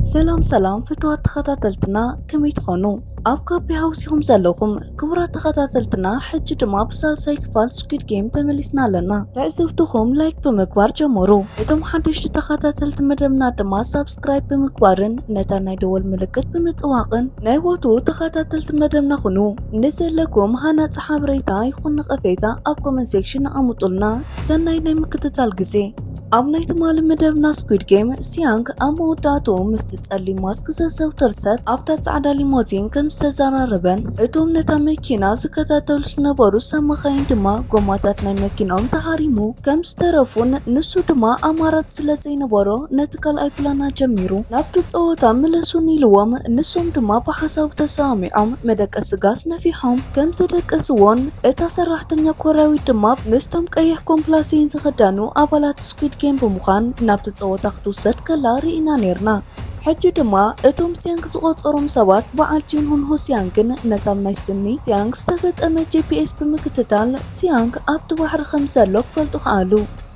ሰላም ፍትዋት ተኸታተልትና ከመይ ትኾኑ ኣብ ካቢ ሃውሲኹም ዘለኹም ክቡራት ተኸታተልትና ሕጂ ድማ ብሳልሳይ ክፋል ስኩዊድ ጌም ተመሊስና ኣለና። ትዕዝብትኹም ላይክ ብምግባር ጀመሩ። እቶም ሓደሽቲ ተኸታተልቲ መደብና ድማ ሳብስክራይብ ብምግባርን ነታ ናይ ደወል ምልክት ብምጥዋቕን ናይ ወቱ ተኸታተልቲ መደብናኹኑ። ንዘለኩም ሃናፂ ሓበሬታ ይኹን ነቐፌታ ኣብ ኮመንት ሴክሽን ኣሙጡልና። ሰናይ ናይ ምክትታል ግዜ። ኣብ ናይ ትማሊ መደብና ስኩዊድ ጌም ሲያንግ ኣብ መወዳእቱ ምስቲ ጸሊም ማስክ ዘዘውትር ሰብ ኣብታ ጻዕዳ ሊሞዚን ከም ዝተዘራረበን እቶም ነታ መኪና ዝከታተሉ ዝነበሩ ሰማኻይን ድማ ጎማታት ናይ መኪናኦም ተሃሪሙ ከም ዝተረፉን ንሱ ድማ ኣማራት ስለ ዘይነበሮ ነቲ ካልኣይ ፕላና ጀሚሩ ናብቲ ጸወታ መለሱን ኢልዎም ንሶም ድማ ብሓሳብ ተሰሚዖም መደቀሲ ጋዝ ነፊሖም ከም ዘደቀስዎን እታ ሰራሕተኛ ኮርያዊት ድማ ምስቶም ቀይሕ ኮምፕላሲን ዝኽዳኑ ኣባላት ስኩዊድ ጌም ብምዃን ናብቲ ጸወታ ክትውሰድ ከላ ርኢና ነርና። ሕጂ ድማ እቶም ሲያንግ ዝቆፀሮም ሰባት በዓልቲን ሁንሁ ሲያንግን ነታብ ናይ ስኒ ሲያንግ ዝተገጠመ ጂፒኤስ ብምክትታል ሲያንግ ኣብቲ ባሕሪ ከም ዘሎ ክፈልጡ ከኣሉ።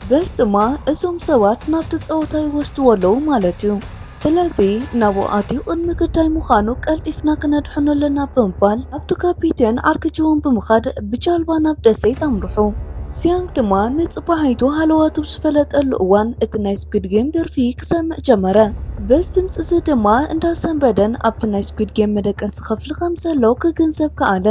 በስ ድማ እዞም ሰባት ናብቲ ጸወታ ይወስድዎ ማለት እዩ። ስለዚ ናብኡ ኣትዩ ቅድሚ ግዳይ ምዃኑ ቀልጢፍና ክነድሕኖ ኣለና ብምባል ኣብቲ ካፒቴን ኣርክጅዎም ብምኻድ ብጃልባ ናብ ደሴት ኣምርሑ። ሲያንግ ድማ ንጽባሒቱ ሃለዋቱ ዝፈለጠሉ እዋን እቲ ናይ ስኩዊድ ጌም ደርፊ ክሰምዕ ጀመረ። በዚ ድምፂ እዚ ድማ እንዳሰንበደን ኣብቲ ናይ ስኩዊድ ጌም መደቀሲ ክፍሊ ከም ዘሎ ክግንዘብ ከኣለ።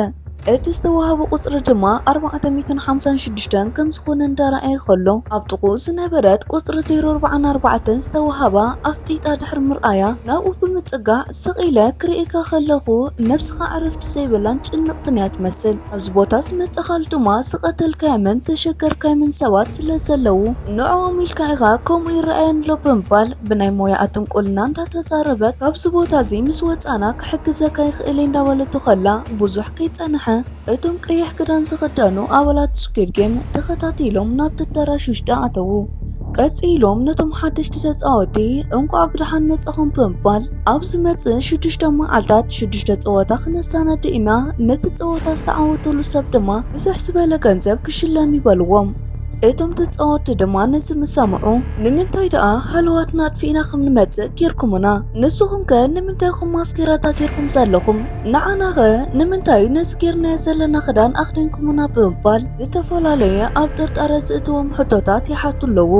እቲ ዝተዋሃበ ቁፅሪ ድማ 456 ከም ዝኾነ እንዳረኣየ ከሎ ኣብ ጥቑኡ ዝነበረት ቁፅሪ 044 ዝተዋሃባ ኣፍጢጣ ድሕሪ ምርኣያ ናብኡ ብምፅጋዕ ስቒለ ክሪእካ ከለኹ ነብስኻ ዕረፍቲ ዘይብላን ጭንቕትን እያ ትመስል። ኣብዚ ቦታ ዝመፀኻሉ ድማ ዝቐተልካዮምን ዘሸገርካዮምን ሰባት ስለ ዘለው ንዕኦም ኢልካ ኢኻ ከምኡ ይረኣየን ኣሎ ብምባል ብናይ ሞያ ኣጥንቁልና እንዳተዛረበት ካብዚ ቦታ እዚ ምስ ወፃና ክሕግዘካ ይኽእል እንዳበለቱ ከላ ብዙሕ ከይፀንሐ እቶም ቀይሕ ክዳን ዝኽደኑ ኣባላት ስኩዊድ ጌም ተኸታቲሎም ናብቲ ኣዳራሽ ውሽጢ ኣተዉ። ቀፂሎም ነቶም ሓደሽቲ ተፃወቲ እንኳዕ ብድሓን መጻኹም ብምባል ኣብ ዝመፅእ 6 መዓልታት 6 ጸወታ ክነሳነድ ኢና ነቲ ጸወታ ዝተዓወተሉ ሰብ ድማ ብዝሕ ዝበለ ገንዘብ ክሽለም ይበልዎም። እቶም ተጻወቲ ድማ ነዚ ምሰምዑ ንምንታይ ደኣ ሃለዋትና ኣጥፊእና ከም ንመፅእ ጌርኩምና ንስኹም ከ ንምንታይ ኹም ማስኬራታ ጌርኩም ዘለኹም ንዓና ኸ ንምንታይ ነዚ ጌርናዮ ዘለና ክዳን ኣኽደንኩምና ብምባል ዝተፈላለየ ኣብ ጥርጣረ ዝእትዎም ሕቶታት ይሓቱ ኣለዉ።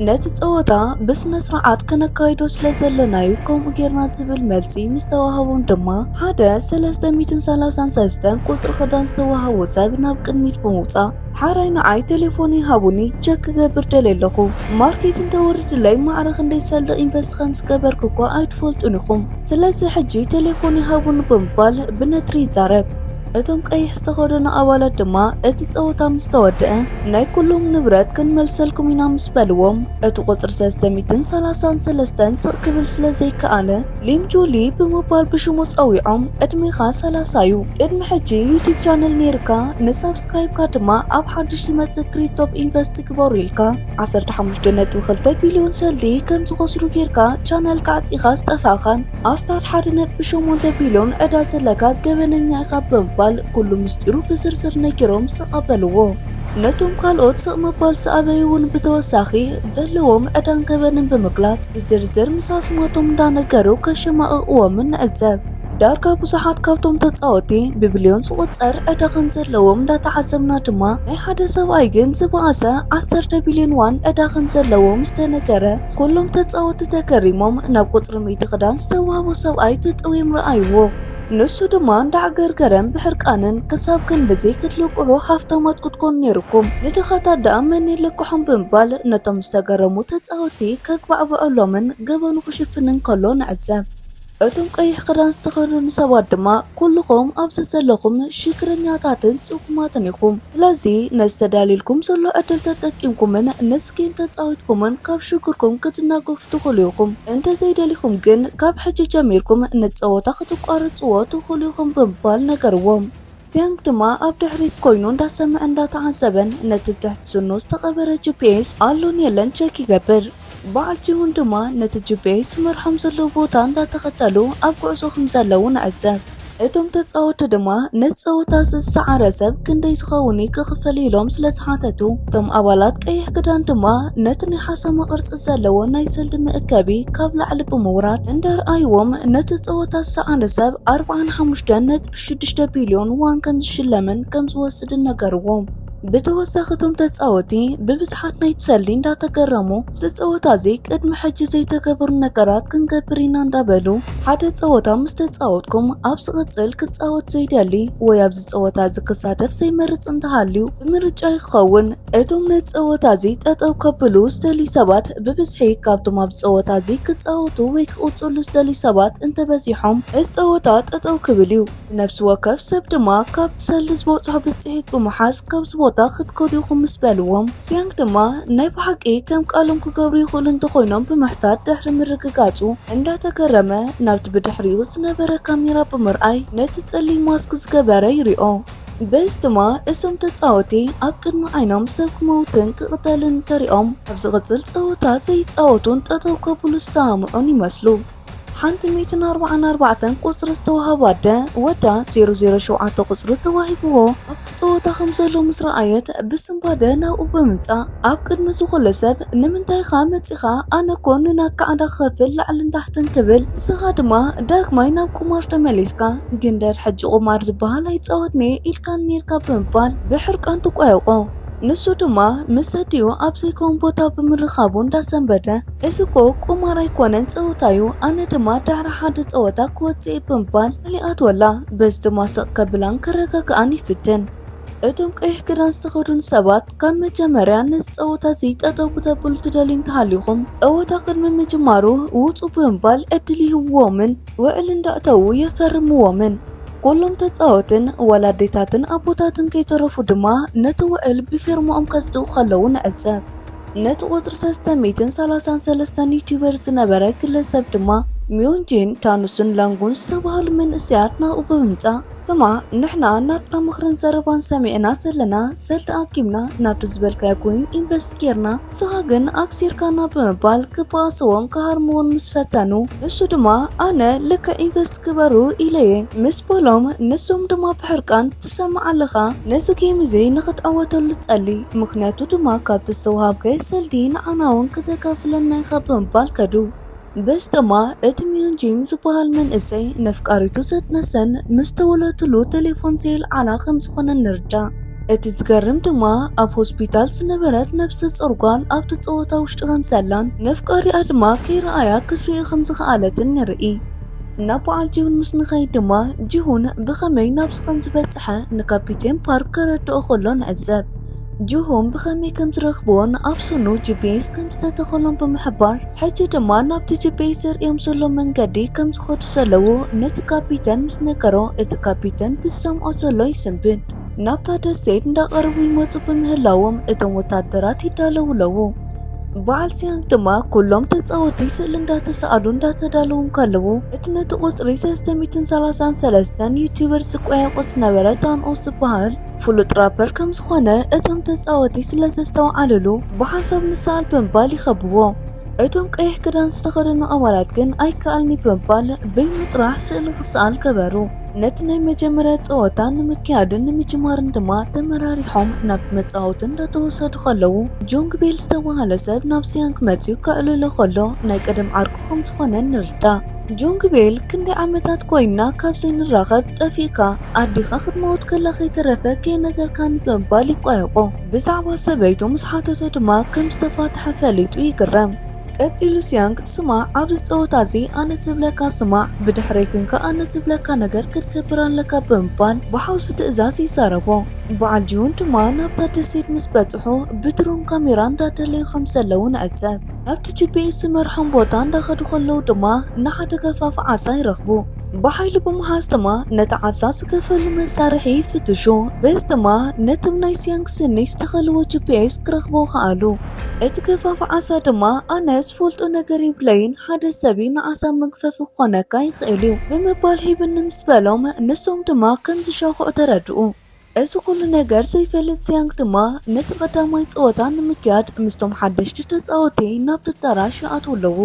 ነቲ ጸወታ ብስነ ስርዓት ከነካይዶ ስለ ዘለናዩ ከምኡ ጌርና ዝብል መልሲ ምስ ተዋሃቦም ድማ ሓደ 333 ቁፅሪ ክዳን ዝተዋሃቦ ሰብ ናብ ቅድሚት ብምውፃእ ሓራይ ንዓይ ቴሌፎን ይሃቡኒ ቸክ ክገብር ደለለኹ ማርኬት እንተወርድለይ ማዕረኽ እንደይሰልቕ ኢንቨስት ከም ዝገበርኩ እኳ ኣይትፈልጡን ኢኹም ስለዚ ሕጂ ቴሌፎን ይሃቡኒ ብምባል ብነትሪ ይዛረብ። እቶም ቀይሕ ዝተኸደኑ ኣባላት ድማ እቲ ጸወታ ምስ ተወድአ ናይ ኩሎም ንብረት ክንመልሰልኩም ኢና ምስ በልዎም እቲ ቁፅሪ 333 ስቕ ክብል ስለ ዘይከኣለ ሊም ጁሊ ብምባል ብሽሙ ፀዊዖም ዕድሜኻ 30 እዩ ቅድሚ ሕጂ ዩቲብ ቻነል ነርካ ንሳብስክራይብካ ድማ ኣብ ሓድሽ ዝመፅእ ክሪፕቶ ኢንቨስት ግበሩ ኢልካ 15.2 ቢልዮን ሰልዲ ከም ዝኸስሩ ጌርካ ቻነል ካዕፂኻ ዝጠፋኻን ኣስታት 1.8 ቢልዮን ዕዳ ዘለካ ገበነኛ ኢኻ ብምባል ኩሉ ምስጢሩ ብዝርዝር ነጊሮም ዝቐበልዎ። ነቶም ካልኦት ስቕ ምባል ዝኣበዩ እውን ብተወሳኺ ዘለዎም ዕዳን ገበንን ብምግላጽ ብዝርዝር ምሳስማቶም እንዳነገሩ ከሸማቕቕዎምን ንዕዘብ። ዳርጋ ብዙሓት ካብቶም ተጻወቲ ብቢልዮን ዝቑፀር ዕዳ ከም ዘለዎም እንዳተዓዘብና ድማ ናይ ሓደ ሰብኣይ ግን ዝበኣሰ 10 ቢልዮን ዋን ዕዳ ከም ዘለዎም ዝተነገረ ኩሎም ተጻወቲ ተገሪሞም ናብ ቁፅሪ 100 ክዳን ዝተዋህቦ ሰብኣይ ተጠዊዮም ረኣይዎ። ንሱ ድማ እንዳዓገርገረን ብሕርቃንን ክሳብ ክንድዚ ክትልቅሑ ሃፍታማት ክትኮኑ ነይርኩም ንድኻታት ደኣ መን የለቅሖም ብምባል ነቶም ዝተገረሙ ተጻወቲ ከግባዕብዐሎምን ገበኑ ክሽፍንን ከሎ ንዕዘብ። እቶም ቀይሕ ክዳን ዝተኸደኑ ሰባት ድማ ኩልኹም ኣብዚ ዘለኹም ሽግረኛታትን ጽጉማትን ኢኹም ስለዚ ነዝተዳሊልኩም ዘሎ ዕድል ተጠቂምኩምን ነዚ ጌም ተጻዊትኩምን ካብ ሽግርኩም ክትናገፉ ትኽእሉ ኢኹም እንተዘይደሊኹም ግን ካብ ሕጂ ጀሚርኩም ንፀወታ ክትቋርፅዎ ትኽእሉ ኢኹም ብምባል ነገርዎም። ሲያንግ ድማ ኣብ ድሕሪት ኮይኑ እንዳሰምዐ እንዳተዓዘበን ነቲ ብትሕቲ ስኑ ዝተቐበረ ጂፒኤስ ኣሎን የለን ቸክ ይገብር። በዓልቲ እውን ድማ ነቲ ጂፒኤስ መርሖም ዘለዎ ቦታ እንዳተኸተሉ ኣብ ጉዕዞ ከም ዘለዉ ንዕዘብ። እቶም ተጻወቱ ድማ ነጸወታ ዝሰዓረ ሰብ ክንደይ ዝኸውን ክኽፈል ኢሎም ስለ ዝሓተቱ እቶም ኣባላት ቀይሕ ክዳን ድማ ነቲ ናይ ሓሰማ ቅርጺ ዘለዎ ናይ ሰልዲ መእከቢ ካብ ላዕሊ ብምውራድ እንዳርኣይዎም ነቲ ጸወታ ዝሰዓረ ሰብ 45.6 ቢልዮን ዋን ከም ዝሽለምን ከም ዝወስድን ነገርዎም። ብተወሳኺቶም ተጻወቲ ብብዝሓት ናይ ሰልዲ እንዳተገረሙ ዝጸወታ እዚ ቅድሚ ሕጂ ዘይተገበሩ ነገራት ክንገብር ኢና እንዳበሉ ሓደ ጸወታ ምስ ተጻወትኩም ኣብ ዝቕጽል ክጻወት ዘይደሊ ወይ ኣብዚ ጸወታ ዝክሳተፍ ዘይመርጽ እንተሃልዩ ብምርጫ ይኸውን። እቶም ነቲ ጸወታ እዚ ጠጠው ከብሉ ዝደልዩ ሰባት ብብዝሒ ካብቶም ኣብ ጸወታ እዚ ክጻወቱ ወይ ክቕጽሉ ዝደልዩ ሰባት እንተበዚሖም እዚ ጸወታ ጠጠው ክብል እዩ። ነፍሲ ወከፍ ሰብ ድማ ካብቲ ሰልዲ ዝበፅሖ ብጽሒት ብምሓዝ ካብ ቦታ ክትከዱ ኢኹም ምስ በልዎም ሲያንግ ድማ ናይ ብሓቂ ከም ቃሎም ክገብሩ ይኽእሉ እንተኾይኖም ብምሕታት ድሕሪ ምርግጋጹ እንዳተገረመ ናብቲ ብድሕሪኡ ዝነበረ ካሜራ ብምርኣይ ነቲ ጸሊም ማስክ ዝገበረ ይሪኦ። በዚ ድማ እዞም ተጻወቲ ኣብ ቅድሚ ዓይኖም ሰብ ክመውትን ክቕተልን ተሪኦም ኣብ ዝቕጽል ጸወታ ዘይጻወቱን ጠጠው ከብሉ ዝሰማምዑን ይመስሉ። 144 ቁጽሪ ዝተዋህባ ኣደ ወዳ 007 ቁጽሪ ተዋሂብዎ ኣብቲ ጸወታ ከም ዘሎ ምስ ረኣየት ብስምባደ ናብኡ ብምምጻእ ኣብ ቅድሚ ዝኾለ ሰብ ንምንታይ ኻ መጺኻ ኣነ ኮ ንናትካ ዓዳ ክኸፍል ላዕሊ እንዳሕትን ክብል ስኻ ድማ ዳግማይ ናብ ቁማር ተመሊስካ ግንደር ሕጂ ቁማር ዝበሃል ኣይፃወትኒ ኢልካ ነርካ ብምባል ብሕርቃን ትቋየቆ። ንሱ ድማ ምስ ኣዲኡ ኣብ ዘይኮን ቦታ ብምርኻቡ እንዳሰንበደ እዚ ኮ ቁማር ኣይኮነን ጸወታዩ ኣነ ድማ ዳሕሪ ሓደ ጸወታ ክወፅእ ብምባል ኣሊኣትወላ። በዚ ድማ ስቕ ከብላን ከረጋግኣን ይፍትን። እቶም ቀይሕ ክዳን ዝተኸዱን ሰባት ካብ መጀመርያ ነዚ ጸወታ እዚ ጠጠው ክተብሉ ትደልዩ እንተሃሊኹም ጸወታ ቅድሚ ምጅማሩ ውፁ ብምባል ዕድል ይህብዎምን ውዕል እንዳእተዉ የፈርምዎምን። ኩሎም ተጻወትን ወላዴታትን ኣቦታትን ከይተረፉ ድማ ነቲ ውዕል ብፊርሞኦም ከጽድቑ ከለዉ ንዕዘብ። ነቲ ቁጽሪ 333 ዩቲዩበር ዝነበረ ግለሰብ ድማ ሚዮንጂን ታኑስን ላንጉን ዝተባሃሉ መንእሰያት ናብኡ ብምምጻእ ስማ ንሕና ናትና ምኽርን ዘረባን ሰሚዕና ዘለና ሰልዲ ኣኪምና ናብቲ ዝበልካዮ ኮይን ኢንቨስት ጌርና ስኻ ግን ኣክሲርካና ብምባል ክበኣስዎን ክሃርምዎን ምስ ፈተኑ ንሱ ድማ ኣነ ልክዕ ኢንቨስት ግበሩ ኢለየ ምስ በሎም ንሶም ድማ ብሕርቃን ትሰምዕ ኣለኻ ነዚ ጌም እዚ ንኽትዓወተሉ ጸሊ ምክንያቱ ድማ ካብቲ ዝተዋሃብከ ሰልዲ ንዓናውን ክተካፍለና ኢኻ ብምባል ከዱ። በዚ ድማ እቲ ሚዮንጂን ዝበሃል መንእሰይ ነፍቃሪቱ ዘትነሰን ምስ ተወለትሉ ቴሌፎን ዘይለዓላ ከም ዝኾነ ንርዳእ። እቲ ዝገርም ድማ ኣብ ሆስፒታል ዝነበረት ነብሰ ጸርጓል ኣብቲ ጸወታ ውሽጢ ከም ዘላን ነፍቃሪኣ ድማ ከይረኣያ ክትሪኢ ከም ዝኸኣለትን ንርኢ። ናብ በዓል ጂሁን ምስ ንኸይድ ድማ ጂሁን ብኸመይ ናብዚ ከም ዝበፅሐ ንካፒቴን ፓርክ ከረድኦ ከሎ ንዕዘብ። ጂሁን ብኸመይ ከም ዝረኽብዎን ኣብ ስኑ ጂፒኤስ ከም ዝተተኸሎም ብምሕባር ሕጂ ድማ ናብቲ ጂፒኤስ ዘርእዮም ዘሎ መንገዲ ከም ዝኸዱ ዘለዉ ነቲ ካፒተን ምስ ነገሮ እቲ ካፒተን ብዝሰምዖ ዘሎ ይስንብድ። ናብታ ደሴት እንዳቐረቡ ይመፁ ብምህላዎም እቶም ወታደራት ይዳለውለዉ። በዓል ሲያንግ ድማ ኩሎም ተጻወቲ ስእሊ እንዳተሰኣሉ እንዳተዳለውን ከለዉ እቲ ነቲ ቁጽሪ 333 ዩቲዩበር ዝቆያቆ ዝነበረ ታንኦስ ዝበሃል ፍሉጥ ራፐር ከም ዝኾነ እቶም ተጻወቲ ስለ ዘስተውዓልሉ ብሓሳብ ንሰኣል ብምባል ይኸብዎ። እቶም ቀይሕ ክዳን ዝተኸደኑ ኣባላት ግን ኣይከኣልኒ ብምባል በይምጥራሕ ስእሊ ክሰኣል ገበሩ። ነቲ ናይ መጀመርያ ጸወታ ንምክያድን ንምጅማርን ድማ ተመራሪሖም ናብ መጻወትን እንዳተወሰዱ ከለዉ ጆንግቤል ዝተባሃለ ሰብ ናብ ሲያንግ መጺኡ ከዕልሎ ከሎ ናይ ቀደም ዓርኩ ከም ዝኾነ ንርዳእ። ጆንግቤል ክንደይ ዓመታት ኮይና ካብ ዘይንራኸብ ጠፊእካ ኣዲኻ ክትመውት ከላ ከይተረፈ ከይነገርካ ብምባል ይቋየቆ። ብዛዕባ ሰበይቱ ምስ ሓተቶ ድማ ከም ዝተፋትሐ ፈሊጡ ይግረም። ቀፂሉ ሲያንግ ስማዕ ኣብዚ ጸወታ እዚ ኣነ ዝብለካ ስማዕ ብድሕረይ ኮንካ ኣነ ዝብለካ ነገር ክትገብር ኣለካ ብምባል ብሓውሲ ትእዛዝ ይዛረቦ። በዓል ጂሁን ድማ ናብታ ደሴት ምስ በጽሑ ብድሮን ካሜራ እንዳደለዩ ከም ዘለዉ ንዕዘብ። ናብቲ ጂፒኤስ ዝመርሖም ቦታ እንዳኸዱ ከለዉ ድማ ንሓደ ገፋፍ ዓሳ ይረኽቡ። ብሓይሊ ብምሓዝ ድማ ነቲ ዓሳ ዝገፈሉ መሳርሒ ይፍትሹ። በዚ ድማ ነቶም ናይ ሲያንግ ስኒ ዝተኸልዎ ጂፒኤስ ክረኽቦ ከኣሉ። እቲ ገፋፍ ዓሳ ድማ ኣነ ዝፈልጦ ነገር ይብለይን ሓደ ሰቢ ንዓሳ መግፈፊ ክኾነካ ይኽእል እዩ ብምባል ሂብኒ ምስ በሎም ንሶም ድማ ከም ዝሸኽዑ ተረድኡ። እዚ ኩሉ ነገር ዘይፈልጥ ሲያንግ ድማ ነቲ ቀዳማይ ጸወታ ንምክያድ ምስቶም ሓደሽቲ ተጻወቲ ናብቲ ኣዳራሽ ይኣትዉ ኣለዉ።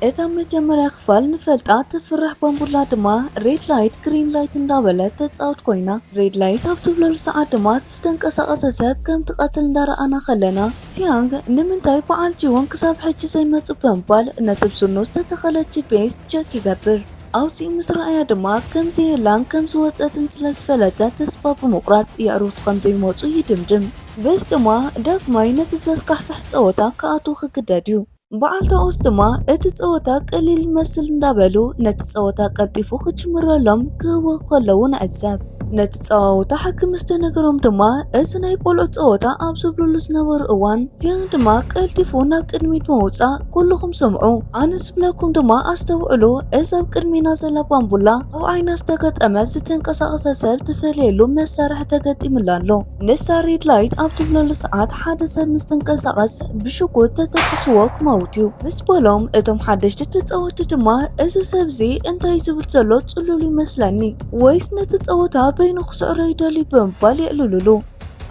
እታ መጀመርያ ክፋል ንፈልጣ ትፍራሕ ባምቡላ ድማ ሬድ ላይት ግሪን ላይት እንዳበለት ተጻውት ኮይና ሬድ ላይት ኣብ ትብለሉ ሰዓት ድማ ዝተንቀሳቐሰ ሰብ ከም ትቐትል እንዳረኣና ከለና ሲያንግ ንምንታይ በዓል ጂወን ክሳብ ሕጂ ዘይመፁ ብምባል ነቲ ብስኑ ዝተተኸለ ጂፒኤስ ቸክ ይገብር። ኣብቲ ምስራእያ ድማ ከምዚ የላን ከምዚ ወፀትን ስለዝፈለጠ ተስፋ ብምቑራፅ የዕሩት ከምዘይመፁ ይድምድም። በዚ ድማ ዳግማይ ነቲ ዘስካሕክሕ ፀወታ ክኣትዉ ክግደድ እዩ። በዓልታኦስ ድማ እቲ ፀወታ ቀሊል መስል እንዳበሉ ነቲ ፀወታ ቀልጢፉ ክጅምረሎም ክህቦ ከለዉ ንዕዘብ። ነቲ ፀዋውታ ሓኪም ዝተነገሮም ድማ እዚ ናይ ቆልዑ ፀወታ ኣብ ዝብልሉ ዝነበሩ እዋን ሲያንግ ድማ ቀልጢፉ ናብ ቅድሚት ብምውፃእ ኩልኩም ስምዑ ኣነ ዝብለኩም ድማ ኣስተውዕሉ እዚ ኣብ ቅድሚና ዘላ ባምቡላ ኣብ ዓይና ዝተገጠመት ዝተንቀሳቐሰ ሰብ ትፈልየሉ መሳርሒ ተገጢሙላ ኣሎ። ንሳ ሬድ ላይት ኣብ ትብለሉ ሰዓት ሓደ ሰብ ምስ ተንቀሳቐስ ብሽጉጥ ተተኩስዎ ክመውት እዩ። ምስ በሎም እቶም ሓደሽቲ ተፃወቲ ድማ እዚ ሰብዚ እንታይ ዝብል ዘሎ ፅሉሉ ይመስለኒ ወይስ ነቲ ፀወታ በይኑ ክስዕሮ ይደልዩ ብምባል የዕልሉሉ።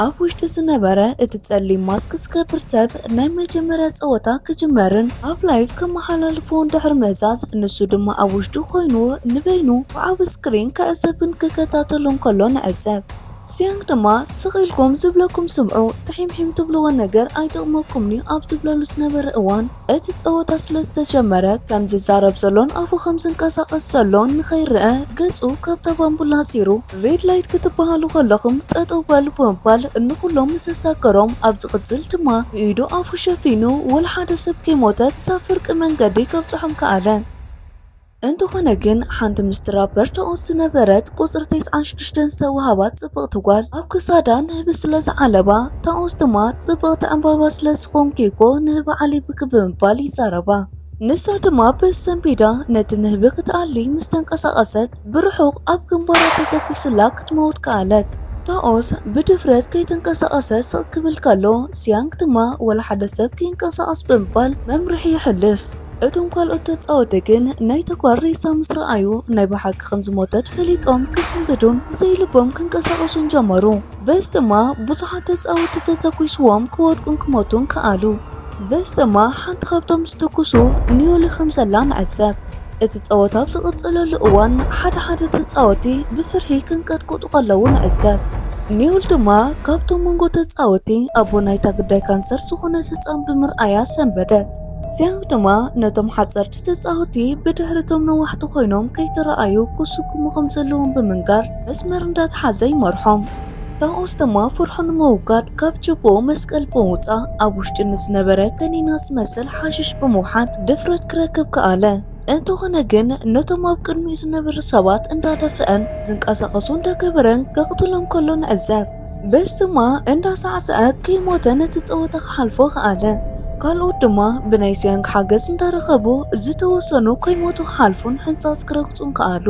ኣብ ውሽጢ ዝነበረ እቲ ጸሊም ማስክ ዝገበር ሰብ ናይ መጀመርያ ፀወታ ክጅመርን ኣብ ላይቭ ከመሓላልፎ እንድሕር ምእዛዝ ንሱ ድማ ኣብ ውሽጡ ኮይኑ ንበይኑ ብዓብ ስክሪን ክዕዘብን ክከታተሉን ከሎ ንዕዘብ። ሲያንግ ድማ ስኺልኩም ዝብለኩም ስምዑ ትሒምሒም ትብልዎ ነገር ኣይጠቕመኩምኒ ኣብ ትብለሉ ዝነበረ እዋን እቲ ፀወታ ስለዝተጀመረ ከም ዝዛረብ ዘሎን ኣፉ ከም ዝንቀሳቐስ ዘሎን ንኸይርአ ገጹ ካብታ ባምቡላ ሲሩ ሬድ ላይት ክትበሃሉ ከለኹም ጠጠው በሉ ብምባል ንኩሎም ምሰሳከሮም ኣብ ዝቕፅል ድማ ብኢዱ ኣፉ ሸፊኑ ወላ ሓደ ሰብ ከይሞተ ክሳብ ፍርቂ መንገዲ ከብፅሖም ከኣለ። እንተኾነ ግን ሓንቲ ምስቲ ራፐር ተኦስ ዝነበረት ቁፅሪ 96 ዝተዋህባት ጽብቕቲ ጓል ኣብ ክሳዳ ንህቢ ስለ ዝዓለባ ተኦስ ድማ ጽብቕቲ ዕምባባ ስለ ዝኮንኪኮ ንህቢ ዓሊብክ ብምባል ይዛረባ። ንሳ ድማ በሰንቢዳ ነቲ ንህቢ ክትኣሊ ምስ ተንቀሳቐሰት ብርሑቕ ኣብ ግንባራ ተተኪስላ ክትመውት ከኣለት። ተኦስ ብድፍረት ከይተንቀሳቐሰ ስቕ ክብል ከሎ ሲያንግ ድማ ወላ ሓደ ሰብ ከይንቀሳቐስ ብምባል መምርሒ ይሕልፍ። እቶም ካልኦት ተፃወቲ ግን ናይ ተጓር ሬሳ ምስ ረኣዩ ናይ ብሓቂ ከም ዝሞተት ፈሊጦም ክስንብዱን ዘይልቦም ክንቀሳቐሱን ጀመሩ። በዚ ድማ ብዙሓት ተፃወቲ ተተኪስዎም ክወድቁን ክሞቱን ከኣሉ። በዚ ድማ ሓንቲ ካብቶም ዝተኩሱ ኒዮሊ ከም ዘላ ንዕዘብ። እቲ ፀወታ ኣብ ዝቕፅለሉ እዋን ሓደ ተፃወቲ ብፍርሒ ክንቀጥቅጡ ከለዉ ንዕዘብ። ኒዮል ድማ ካብቶም መንጎ ተፃወቲ ኣቦ ናይታ ግዳይ ካንሰር ዝኾነት ህፃን ብምርኣያ ሰንበደት። ሲያንግ ድማ ነቶም ሓፀርቲ ተፃወቲ ብድሕሪቶም ነዋሕቲ ኮይኖም ከይተረኣዩ ክስኩሙ ከም ዘለዎም ብምንጋር መስመር እንዳተሓዘ ይመርሖም። ተኦስ ድማ ፍርሑ ንምውጋድ ካብ ጅቦ መስቀል ብምውፃእ ኣብ ውሽጢ ንዝነበረ ከኒና ዝመስል ሓሽሽ ብምውሓጥ ድፍረት ክረክብ ከኣለ። እንተኾነ ግን ነቶም ኣብ ቅድሚኡ ዝነበሩ ሰባት እንዳደፍአን ዝንቀሳቐሱ እንዳገበረን ከቕትሎም ከሎ ንዕዘብ። በዚ ድማ እንዳሳዕስዐ ከይሞተ ነቲ ፀወታ ክሓልፎ ከኣለ። ካልኦት ድማ ብናይ ሲያንግ ሓገዝ እንዳረኸቡ ዝተወሰኑ ከይሞቱ ክሓልፉን ሕንፃፅ ክረግፁን ከኣሉ።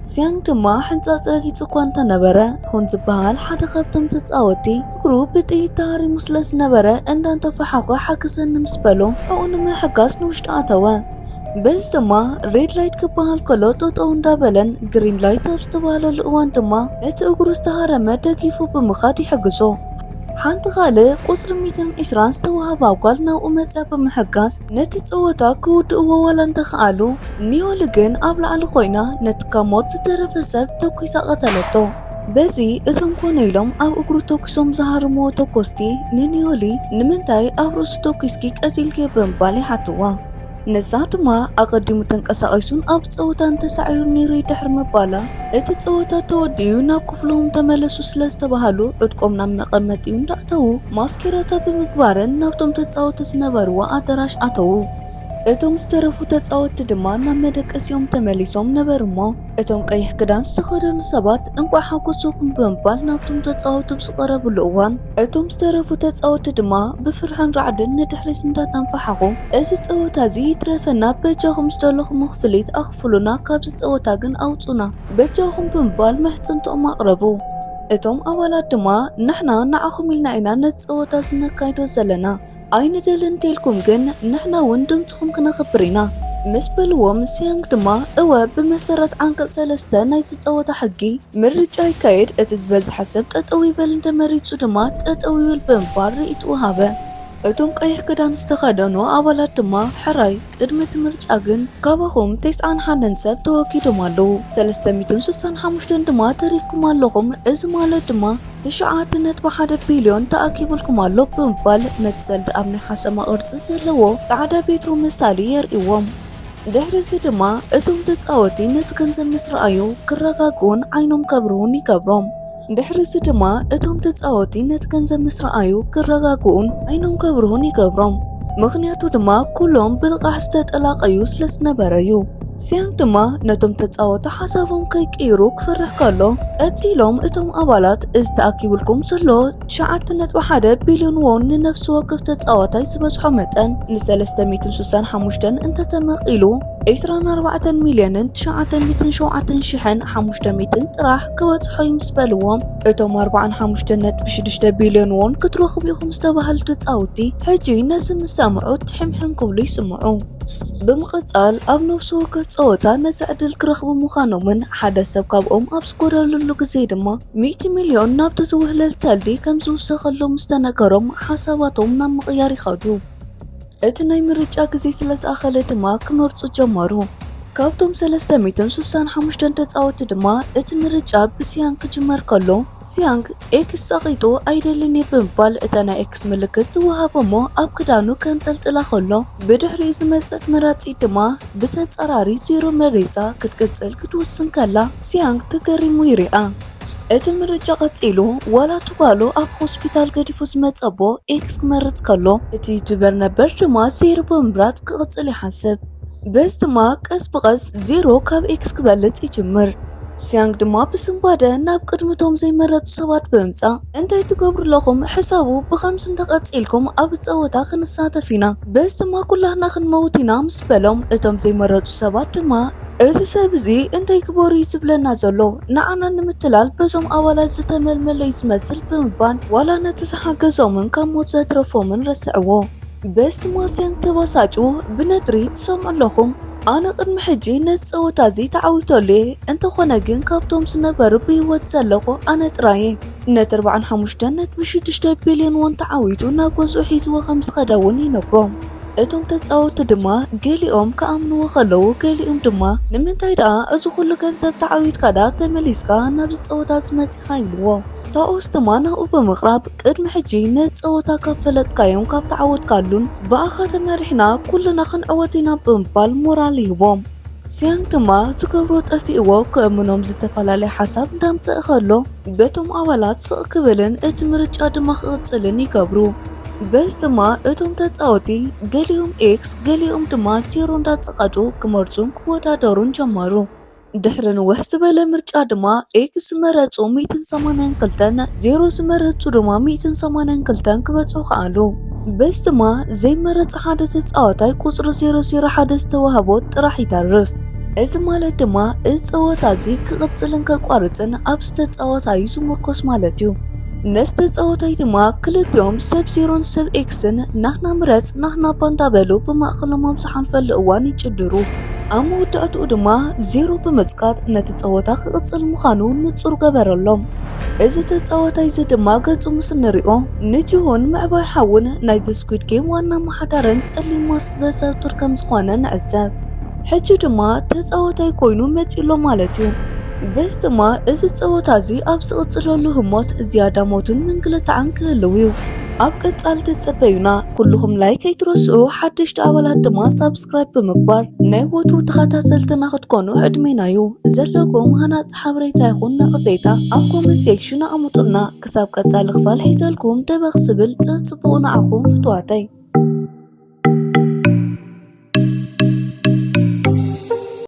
ሲያንግ ድማ ሕንፃፅ ረጊፁ እኳ እንተነበረ ሁን ዝበሃል ሓደ ካብቶም ተፃወቲ እግሩ ብጥይት ተሃሪሙ ስለ ዝነበረ እንዳንተፈሓኾ ሓግዘኒ ምስ በሎ ኣብኡ ንምሕጋዝ ንውሽጢ ኣተወ። በዚ ድማ ሬድ ላይት ክበሃል ከሎ ጠጠው እንዳበለን ግሪን ላይት ኣብ ዝተባሃለሉ እዋን ድማ ነቲ እግሩ ዝተሃረመ ደጊፉ ብምኻድ ይሕግዞ። ሓንቲ ካልእ ቁፅሪ 120 ዝተዋህባ ጓል ናብኡ መፅያ ብምሕጋዝ ነቲ ፀወታ ክውድእዎ ዋላ እንተኸኣሉ ኒዮሊ ግን ኣብ ላዕሊ ኮይና ነቲ ካብ ሞት ዝተረፈ ሰብ ተኩሳ ቀተለቶ። በዚ እቶም ኮነ ኢሎም ኣብ እግሩ ተኪሶም ዝሃርምዎ ተኮስቲ ንኒዮሊ ንምንታይ ኣብ ርእሱ ተኪስኪ ቀቲልኪ ብምባል ይሓትዋ። ንሳ ድማ ኣቐዲሙ ተንቀሳቒሱን ኣብ ፀወታ እንተሳዒሩ ነይሩ ይድሕር ምባላ እቲ ፀወታ ተወዲኡ ናብ ክፍሎም ተመለሱ ስለ ዝተባሃሉ ዕጥቆም ናብ መቐመጢኡ እንዳእተዉ ማስኬራታ ብምግባርን ናብቶም ተፃወቲ ዝነበርዎ ኣዳራሽ ኣተዉ። እቶም ዝተረፉ ተፃወቲ ድማ ናብ መደቀሲኦም ተመሊሶም ነበር እሞ እቶም ቀይሕ ክዳን ዝተኸደኑ ሰባት እንቋዕ ሓጎሶኩም ብምባል ናብቶም ተፃወቲ ብዝቐረብሉ እዋን እቶም ዝተረፉ ተፃወቲ ድማ ብፍርሕን ራዕድን ንድሕሪት እንዳተንፈሓኹ እዚ ፀወታ እዚ ይትረፈና በጃኹም ዝደለኹም ክፍሊት ኣኽፍሉና ካብዚ ፀወታ ግን ኣውፁና በጃኹም ብምባል መሕፅንቶኦም ኣቕረቡ። እቶም ኣባላት ድማ ንሕና ንዓኹም ኢልና ኢና ነቲ ፀወታ ዝነካይዶ ዘለና ኣይንደልን እንተኢልኩም ግን ንሕና እውን ድምፅኹም ክነኽብር ኢና ምስ በልዎም ሲያንግ ድማ እወ ብመሰረት ዓንቀጽ 3 ናይ ፀወታ ሕጊ ምርጫ ይካየድ እቲ ዝበዝሐ ሰብ ጠጠው ይበል እንደመሪፁ ድማ ጠጠው ይበል ብምባል ርእይቱ ወሃበ። እቶም ቀይሕ ክዳን ዝተኸደኑ ኣባላት ድማ ሕራይ ቅድሚ እቲ ምርጫ ግን ካብኹም 91 ሰብ ተወኪዶም ኣለዉ። 365 ድማ ተሪፍኩም ኣለኹም። እዚ ማለት ድማ 9.1 ቢልዮን ተኣኪቡልኩም ኣሎ ብምባል ነቲ ሰልዲ ኣብ ናይ ሓሰማ ቅርፂ ዘለዎ ጻዕዳ ቤትሮ ምሳሌ የርእዎም። ድሕሪ እዚ ድማ እቶም ተፃወቲ ነቲ ገንዘብ ምስ ረኣዩ ክረጋግኡን ዓይኖም ከብርሁን ይገብሮም። ድሕሪ እዚ ድማ እቶም ተፃወቲ ነቲ ገንዘብ ምስ ረኣዩ ክረጋግኡን ዓይኖም ከብርሁን ይገብሮም። ምክንያቱ ድማ ኩሎም ብልቃሕ ዝተጠላቀዩ ስለ ዝነበረ እዩ። ሲያንግ ድማ ነቶም ተፃወቲ ሓሳቦም ከይቀይሩ ክፍርሕ ከሎ ቀፂሎም እቶም ኣባላት እዚ ተኣኪቡልኩም ዘሎ 9.1 ቢልዮን ዎን ንነፍሲ ወከፍ ተፃዋታይ ዝበዝሖ መጠን ን365 እንተተመቂሉ 24,907,500 ጥራሕ ክበፅሖ ምስ በልዎም እቶም 45.6 ቢልዮን ዎን ክትረኽቡ ኢኹም ዝተባሃሉ ተፃወቲ ሕጂ ነዚ ምስ ሰምዑ ትሕምሕም ክብሉ ይስምዑ። ብምቕጻል ኣብ ነፍሲ ወከፍ ፀወታ ነዚ ዕድል ክረኽቡ ምዃኖምን ሓደ ሰብ ካብኦም ኣብ ዝጎደለሉ ግዜ ድማ 100 ሚልዮን ናብቲ ዝውህለል ሰልዲ ከም ዝውሰኸሎም ዝተነገሮም ሓሳባቶም ናብ ምቕያር ይኸዱ። እቲ ናይ ምርጫ ግዜ ስለ ዝኣኸለ ድማ ክመርፁ ጀመሩ። ካብቶም 365 ተፃወቲ ድማ እቲ ምርጫ ብሲያንግ ክጅመር ከሎ ሲያንግ ኤክስ ሰቂጡ ኣይደልን ብምባል እታ ናይ ኤክስ ምልክት ትወሃቦ እሞ ኣብ ክዳኑ ከንጠልጥላ ከሎ ብድሕሪ ዝመፀት መራፂት ድማ ብተፀራሪ ዜሮ መሬፃ ክትቅፅል ክትውስን ከላ ሲያንግ ተገሪሙ ይሪኣ። እቲ ምርጫ ቀፂሉ ዋላ ትጓሉ ኣብ ሆስፒታል ገዲፉ ዝመፀቦ ኤክስ ክመርፅ ከሎ እቲ ዩቱበር ነበር ድማ ዜሮ ብምብራፅ ክቅፅል ይሓስብ። በዚ ድማ ቀስ ብቀስ ዜሮ ካብ ኤክስ ክበልፅ ይጅምር። ሲያንግ ድማ ብስንባደ ናብ ቅድምቶም ዘይመረፁ ሰባት ብምምፃእ እንታይ ትገብሩ ኣለኹም ሕሳቡ ብኸምዚ እንተቐፂልኩም ኣብ ፀወታ ክንሳተፍ ኢና፣ በዚ ድማ ኩላህና ክንመውት ኢና ምስ በሎም እቶም ዘይመረፁ ሰባት ድማ እዚ ሰብ እዚ እንታይ ክበሩ ዝብለና ዘሎ ንዓና ንምትላል በዞም ኣባላት ዝተመልመለ ዝመስል ብምባል ዋላ ነቲ ዝሓገዞምን ካብ ሞት ዘትረፎምን ረስዕዎ። በዚ ድማ ሲያንግ ተበሳጩ ብነጥሪ ትሰምዑ ኣለኹም ኣነ ቅድሚ ሕጂ ነቲ ፀወታ እዚ ተዓዊተሉ እንተኾነ ግን ካብቶም ዝነበሩ ብህይወት ዘለኹ ኣነ ጥራየ ነቲ 45.6 ቢልዮን ዎን ተዓዊቱ ናብ ገዝኡ ሒዝዎ ከም ዝኸደ እውን ይነግሮም። እቶም ተፃወቲ ድማ ገሊኦም ከኣምንዎ ከለዉ ገሊኦም ድማ ንምንታይ ደኣ እዚ ኩሉ ገንዘብ ተዓዊትካ ዳ ተመሊስካ ናብዚ ፀወታ ዝመፂኻ ይብልዎ። ታኦስ ድማ ናብኡ ብምቕራብ ቅድሚ ሕጂ ነቲ ፀወታ ካብ ፈለጥካዮም ካብ ተዓወትካሉን ብኣኻ ተመሪሕና ኩልና ክንዕወት ኢና ብምባል ሞራል ይህቦም። ሲያንግ ድማ ዝገብሮ ጠፊእዎ ክእምኖም ዝተፈላለየ ሓሳብ እንዳምፅእ ከሎ በቶም ኣባላት ስቕ ክብልን እቲ ምርጫ ድማ ክቕፅልን ይገብሩ። በዚ ድማ እቶም ተፃወቲ ገሊኦም ኤክስ ገሊኦም ድማ ዜሮ እንዳፀቐጡ ክመርፁን ክወዳደሩን ጀመሩ። ድሕሪ ንውሕ ዝበለ ምርጫ ድማ ኤክስ ዝመረፁ 182 ዜሮ ዝመረፁ ድማ 182 ክበፅሑ ከኣሉ። በዚ ድማ ዘይመረፀ ሓደ ተፃዋታይ ቁፅሪ 001 ዝተዋህቦ ጥራሕ ይተርፍ። እዚ ማለት ድማ እዚ ፀወታ እዚ ክቕፅልን ከቋርፅን ኣብ ዝተፃወታዩ ዝምርኮስ ማለት እዩ። ነስተ ፀወታይ ድማ ክልቲኦም ሰብ ዜሮን ሰብ ኤክስን ናህና ምረፅ ናህና ባንዳ በሉ ብማእኸሎም ኣብ ዝሓልፈሉ እዋን ይጭድሩ። ኣብ መወዳእትኡ ድማ ዜሮ ብምፅቃጥ ነቲ ፀወታ ክቕፅል ምዃኑ ንፁር ገበረሎም። እዚ ተፃወታይ እዚ ድማ ገፁ ምስ ንሪኦ ንጅሆን ምዕባይ ሓውን ናይ ዘ ስኩዊድ ጌም ዋና ማሓደርን ፀሊም ማስክ ዘዘውትር ከም ዝኾነ ንዕዘብ። ሕጂ ድማ ተፃወታይ ኮይኑ መፂሎ ማለት እዩ። በዚ ድማ እዚ ፀወታ እዚ ኣብ ዝቕፅለሉ ህሞት ዝያዳ ሞትን ምንግልታዕን ክህልው እዩ። ኣብ ቀጻሊ ተፀበዩና ኩልኩም ላይክ ኣይትረስዑ። ሓደሽቲ ኣባላት ድማ ሳብስክራይብ ብምግባር ናይ ወትሩ ተኸታተልትና ክትኮኑ ዕድሜናዩ። ዘለኩም ሃናፂ ሓበሬታ ይኹን ንቕጤታ ኣብ ኮመንት ሴክሽን ኣሙጡልና። ክሳብ ቀጻሊ ክፋል ሒዘልኩም ደበኽ ስብል ፅቡቕ ንዓኹም ፍትዋተይ።